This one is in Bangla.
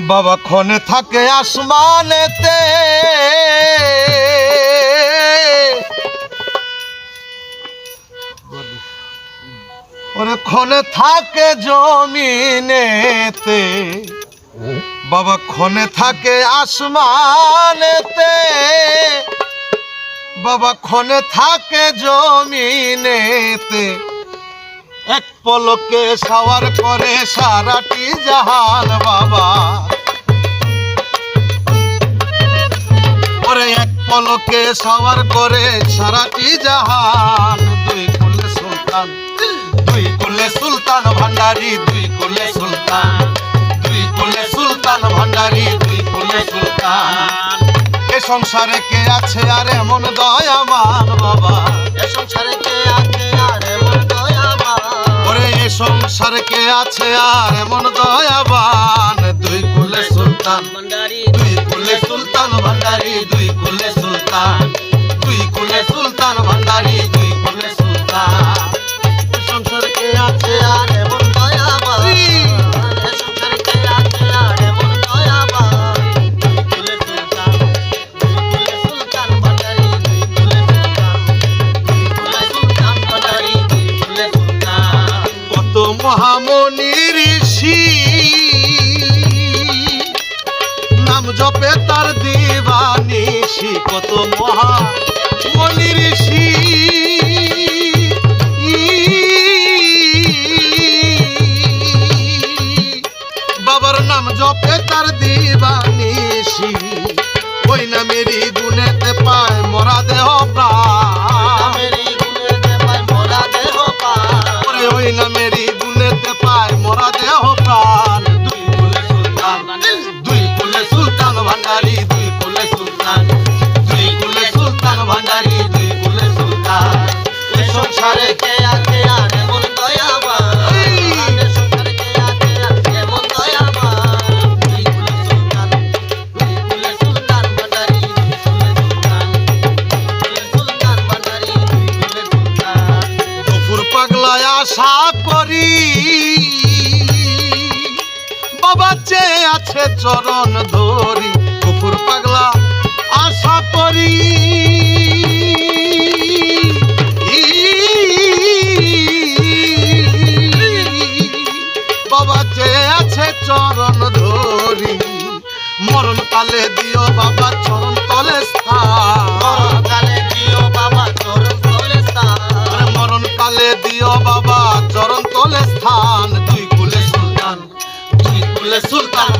বাবা ক্ষণে থাকে আসমানেতে, ওরে ক্ষণে থাকে জমিনেতে, বাবা ক্ষণে থাকে আসমানেতে, বাবা ক্ষণে থাকে জমিনেতে, এক পলকে সাওয়ার করে সারাটি জাহান বাবা। ওরে এক পলকে সাওয়ার করে সারাটি জাহান। দুই কুলে সুলতান, দুই কুলে সুলতান ভান্ডারি, দুই কুলে সুলতান, দুই কুলে সুলতান ভান্ডারি, দুই কুলে সুলতান। এ সংসারে কে আছে আর এমন দয়াবান বাবা? এ সংসারে কে আছে আর এমন দয়াবান? ওরে এ সংসারে কে আছে আর এমন দয়াবান? দুই কুলে সুলতান ভান্ডারি, দুই কুলে সুলতান ভান্ডারি, দুই কুলে সুলতান, দুই কুলে সুলতান ভান্ডারি, দুই কুলে সুলতান। এ সংসারে কে আছে আর এমন দয়াবান? এ সংসারে কে আছে আর এমন দয়াবান? দুই কুলে সুলতান, দুই কুলে সুলতান ভান্ডারি, দুই কুলে সুলতান, দুই কুলে সুলতান ভান্ডারি, দুই কুলে সুলতান। কত মহামনি ঋষি নাম জপে তার দিবানিশি, কত মহামনি ঋষি বাবার নাম জপে তার দিবানিশি, ওই নামেরই গুণেতে পায় মরা দেহ প্রাণ। মেরি গুণেতে পায় মোরা দেহ পান। ওরে ওই নামেরই গুণেতে পায় মরা দেহ প্রাণ। দুই কুলে সুলতান, দুই কুলে সুলতান ভান্ডারি, দুই কুলে সুলতান, দুই কুলে সুলতান ভান্ডারি, দুই কুলে সুলতান। এ সংসারে কে আছে আর এমন দয়াবান? এ সংসারে কে আছে আর এমন দয়াবান? দুই কুলে সুলতান, দুই কুলে সুলতান ভান্ডারি, দুই কুলে সুলতান, দুই কুলে সুলতান ভান্ডারি, দুই কুলে সুলতান। গফুর পাগলায় আশা করি বাবা চেয়ে আছে চরণ ধরি। গফুর পাগলা আশা করি বাবা চেয়ে আছে চরণ ধরি। মরণ কালে দিও বাবা চরণ তলে স্থান। কালে দিও বাবা চরণ তলে স্থান। মরণ কালে দিও বাবা চরণ তলে স্থান। দুই কুলে সুলতান, দুই কুলে সুলতান।